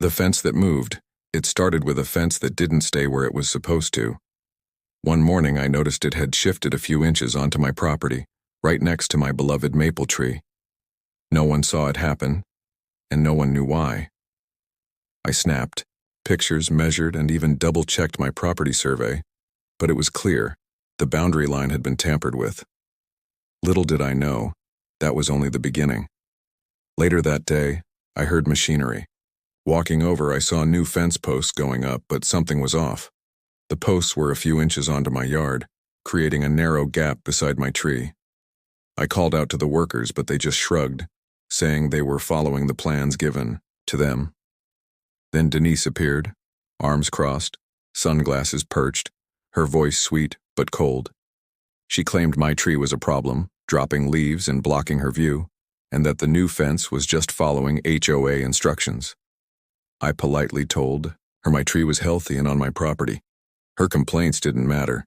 The fence that moved. It started with a fence that didn't stay where it was supposed to. One morning I noticed it had shifted a few inches onto my property, right next to my beloved maple tree. No one saw it happen, and no one knew why. I snapped pictures, measured, and even double-checked my property survey, but it was clear the boundary line had been tampered with. Little did I know, that was only the beginning. Later that day, I heard machinery. Walking over, I saw new fence posts going up, but something was off. The posts were a few inches onto my yard, creating a narrow gap beside my tree. I called out to the workers, but they just shrugged, saying they were following the plans given to them. Then Denise appeared, arms crossed, sunglasses perched, her voice sweet but cold. She claimed my tree was a problem, dropping leaves and blocking her view, and that the new fence was just following HOA instructions. I politely told her my tree was healthy and on my property. Her complaints didn't matter,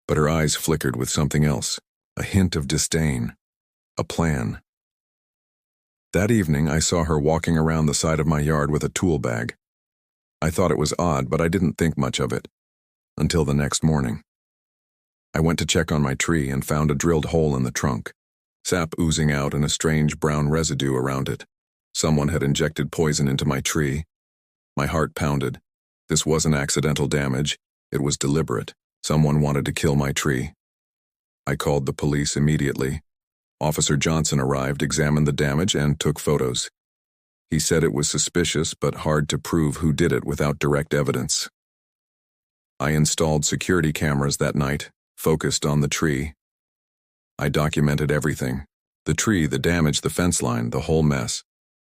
but her eyes flickered with something else, a hint of disdain, a plan. That evening, I saw her walking around the side of my yard with a tool bag. I thought it was odd, but I didn't think much of it, until the next morning. I went to check on my tree and found a drilled hole in the trunk, sap oozing out and a strange brown residue around it. Someone had injected poison into my tree. My heart pounded. This wasn't accidental damage, it was deliberate. Someone wanted to kill my tree. I called the police immediately. Officer Johnson arrived, examined the damage, and took photos. He said it was suspicious but hard to prove who did it without direct evidence. I installed security cameras that night, focused on the tree. I documented everything. The tree, the damage, the fence line, the whole mess.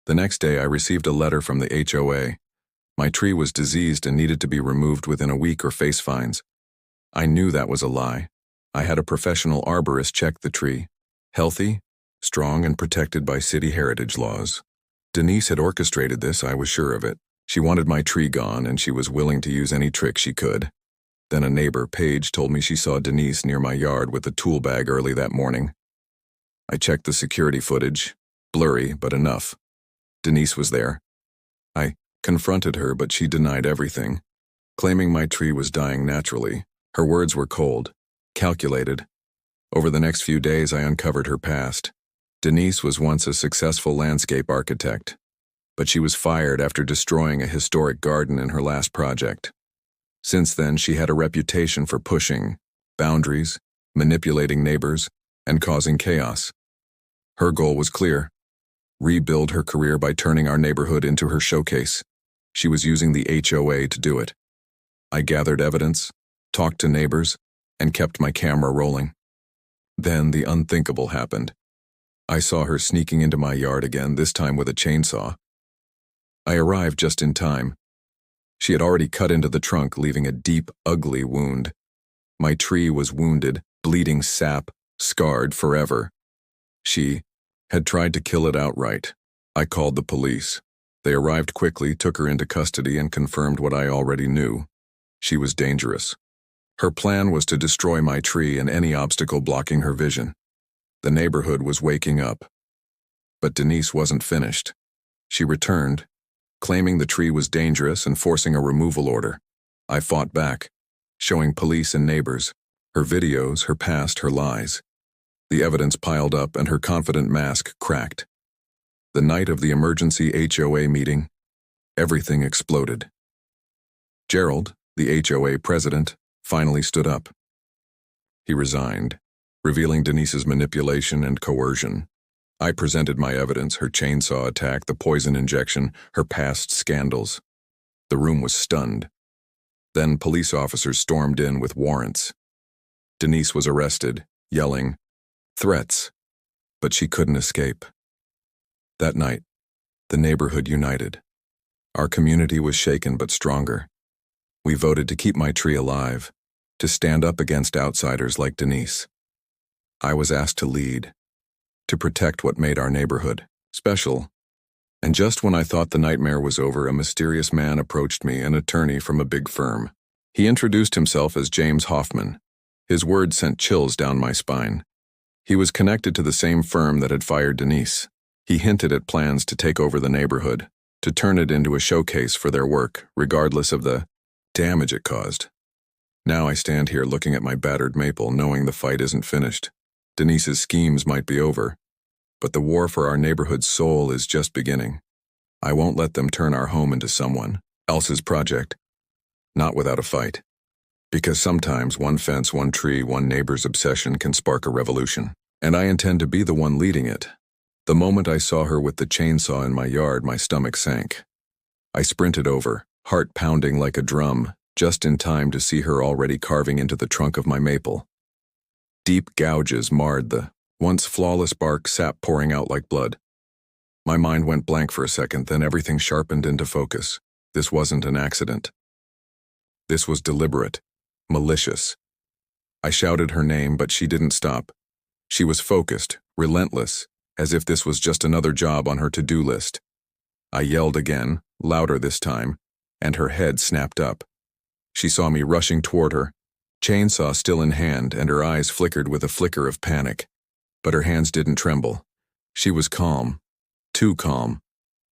The next day I received a letter from the HOA. My tree was diseased and needed to be removed within a week or face fines. I knew that was a lie. I had a professional arborist check the tree. Healthy, strong, and protected by city heritage laws. Denise had orchestrated this, I was sure of it. She wanted my tree gone, and she was willing to use any trick she could. Then a neighbor, Paige, told me she saw Denise near my yard with a tool bag early that morning. I checked the security footage. Blurry, but enough. Denise was there. I confronted her, but she denied everything, claiming my tree was dying naturally. Her words were cold, calculated. Over the next few days, I uncovered her past. Denise was once a successful landscape architect, but she was fired after destroying a historic garden in her last project. Since then, she had a reputation for pushing boundaries, manipulating neighbors, and causing chaos. Her goal was clear: rebuild her career by turning our neighborhood into her showcase. She was using the HOA to do it. I gathered evidence, talked to neighbors, and kept my camera rolling. Then the unthinkable happened. I saw her sneaking into my yard again, this time with a chainsaw. I arrived just in time. She had already cut into the trunk, leaving a deep, ugly wound. My tree was wounded, bleeding sap, scarred forever. She had tried to kill it outright. I called the police. They arrived quickly, took her into custody, and confirmed what I already knew. She was dangerous. Her plan was to destroy my tree and any obstacle blocking her vision. The neighborhood was waking up. But Denise wasn't finished. She returned, claiming the tree was dangerous and forcing a removal order. I fought back, showing police and neighbors her videos, her past, her lies. The evidence piled up and her confident mask cracked. The night of the emergency HOA meeting, everything exploded. Gerald, the HOA president, finally stood up. He resigned, revealing Denise's manipulation and coercion. I presented my evidence: her chainsaw attack, the poison injection, her past scandals. The room was stunned. Then police officers stormed in with warrants. Denise was arrested, yelling threats, but she couldn't escape. That night, the neighborhood united. Our community was shaken but stronger. We voted to keep my tree alive, to stand up against outsiders like Denise. I was asked to lead, to protect what made our neighborhood special. And just when I thought the nightmare was over, a mysterious man approached me, an attorney from a big firm. He introduced himself as James Hoffman. His words sent chills down my spine. He was connected to the same firm that had fired Denise. He hinted at plans to take over the neighborhood, to turn it into a showcase for their work, regardless of the damage it caused. Now I stand here looking at my battered maple, knowing the fight isn't finished. Denise's schemes might be over, but the war for our neighborhood's soul is just beginning. I won't let them turn our home into someone else's project, not without a fight. Because sometimes one fence, one tree, one neighbor's obsession can spark a revolution, and I intend to be the one leading it. The moment I saw her with the chainsaw in my yard, my stomach sank. I sprinted over, heart pounding like a drum, just in time to see her already carving into the trunk of my maple. Deep gouges marred the once flawless bark, sap pouring out like blood. My mind went blank for a second, then everything sharpened into focus. This wasn't an accident. This was deliberate, malicious. I shouted her name, but she didn't stop. She was focused, relentless, as if this was just another job on her to-do list. I yelled again, louder this time, and her head snapped up. She saw me rushing toward her, chainsaw still in hand, and her eyes flickered with a flicker of panic. But her hands didn't tremble. She was calm, too calm,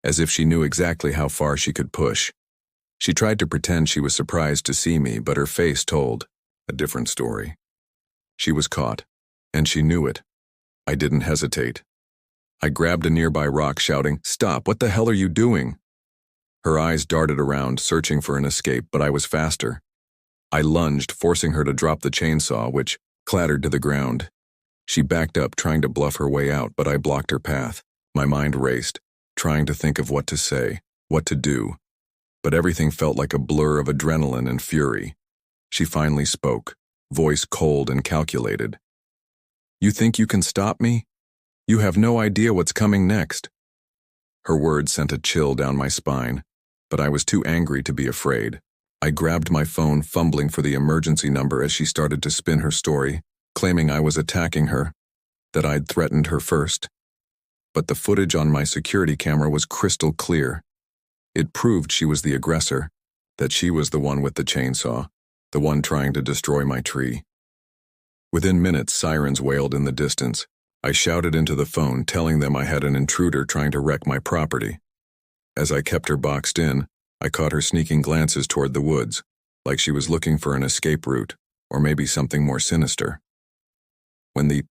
as if she knew exactly how far she could push. She tried to pretend she was surprised to see me, but her face told a different story. She was caught, and she knew it. I didn't hesitate. I grabbed a nearby rock, shouting, "Stop, what the hell are you doing?" Her eyes darted around, searching for an escape, but I was faster. I lunged, forcing her to drop the chainsaw, which clattered to the ground. She backed up, trying to bluff her way out, but I blocked her path. My mind raced, trying to think of what to say, what to do. But everything felt like a blur of adrenaline and fury. She finally spoke, voice cold and calculated. "You think you can stop me? You have no idea what's coming next." Her words sent a chill down my spine, but I was too angry to be afraid. I grabbed my phone, fumbling for the emergency number as she started to spin her story, claiming I was attacking her, that I'd threatened her first. But the footage on my security camera was crystal clear. It proved she was the aggressor, that she was the one with the chainsaw, the one trying to destroy my tree. Within minutes, sirens wailed in the distance. I shouted into the phone, telling them I had an intruder trying to wreck my property. As I kept her boxed in, I caught her sneaking glances toward the woods, like she was looking for an escape route, or maybe something more sinister. When the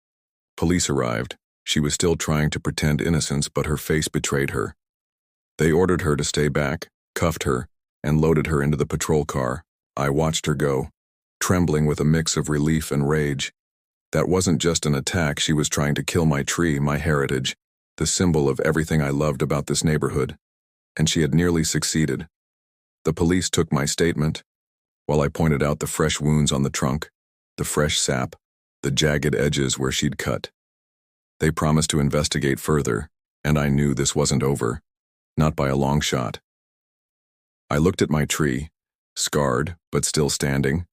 police arrived, she was still trying to pretend innocence, but her face betrayed her. They ordered her to stay back, cuffed her, and loaded her into the patrol car. I watched her go, trembling with a mix of relief and rage. That wasn't just an attack. She was trying to kill my tree, my heritage, the symbol of everything I loved about this neighborhood. And she had nearly succeeded. The police took my statement, while I pointed out the fresh wounds on the trunk, the fresh sap, the jagged edges where she'd cut. They promised to investigate further, and I knew this wasn't over, not by a long shot. I looked at my tree, scarred but still standing,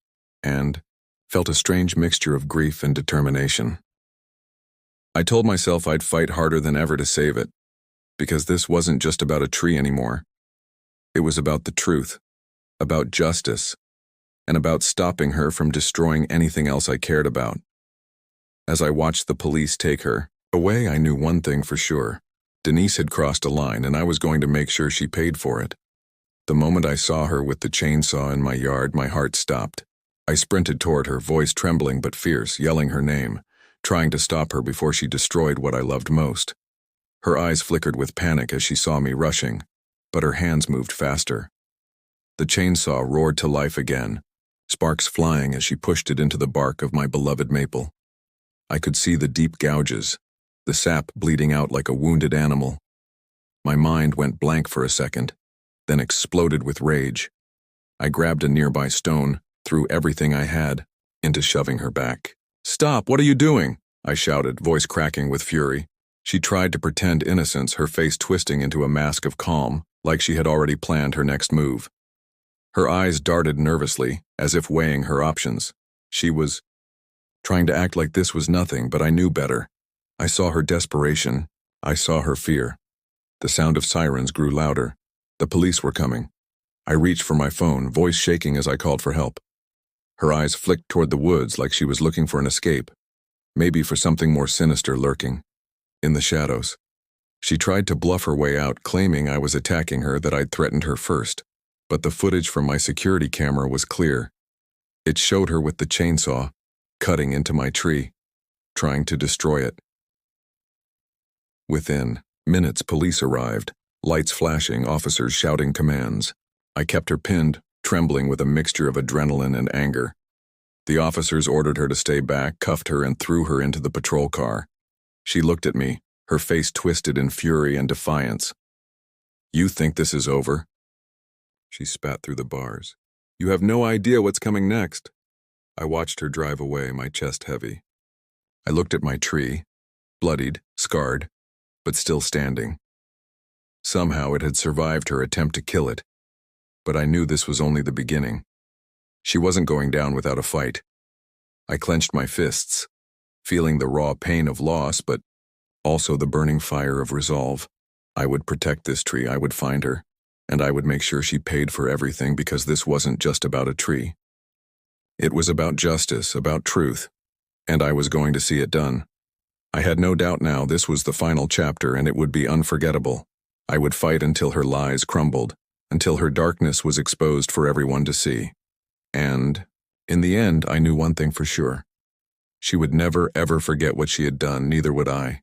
and felt a strange mixture of grief and determination. I told myself I'd fight harder than ever to save it, because this wasn't just about a tree anymore. It was about the truth, about justice, and about stopping her from destroying anything else I cared about. As I watched the police take her away, I knew one thing for sure. Denise had crossed a line, and I was going to make sure she paid for it. The moment I saw her with the chainsaw in my yard, my heart stopped. I sprinted toward her, voice trembling but fierce, yelling her name, trying to stop her before she destroyed what I loved most. Her eyes flickered with panic as she saw me rushing, but her hands moved faster. The chainsaw roared to life again, sparks flying as she pushed it into the bark of my beloved maple. I could see the deep gouges, the sap bleeding out like a wounded animal. My mind went blank for a second, then exploded with rage. I grabbed a nearby stone, threw everything I had into shoving her back. "Stop, what are you doing?" I shouted, voice cracking with fury. She tried to pretend innocence, her face twisting into a mask of calm, like she had already planned her next move. Her eyes darted nervously, as if weighing her options. She was trying to act like this was nothing, but I knew better. I saw her desperation. I saw her fear. The sound of sirens grew louder. The police were coming. I reached for my phone, voice shaking as I called for help. Her eyes flicked toward the woods like she was looking for an escape, maybe for something more sinister lurking in the shadows. She tried to bluff her way out, claiming I was attacking her, that I'd threatened her first. But the footage from my security camera was clear. It showed her with the chainsaw, cutting into my tree, trying to destroy it. Within minutes, police arrived, lights flashing, officers shouting commands. I kept her pinned, trembling with a mixture of adrenaline and anger. The officers ordered her to stay back, cuffed her, and threw her into the patrol car. She looked at me, her face twisted in fury and defiance. "You think this is over?" She spat through the bars. "You have no idea what's coming next." I watched her drive away, my chest heavy. I looked at my tree, bloodied, scarred, but still standing. Somehow it had survived her attempt to kill it. But I knew this was only the beginning. She wasn't going down without a fight. I clenched my fists, feeling the raw pain of loss, but also the burning fire of resolve. I would protect this tree, I would find her, and I would make sure she paid for everything, because this wasn't just about a tree. It was about justice, about truth, and I was going to see it done. I had no doubt now this was the final chapter, and it would be unforgettable. I would fight until her lies crumbled, until her darkness was exposed for everyone to see. And, in the end, I knew one thing for sure. She would never, ever forget what she had done, neither would I.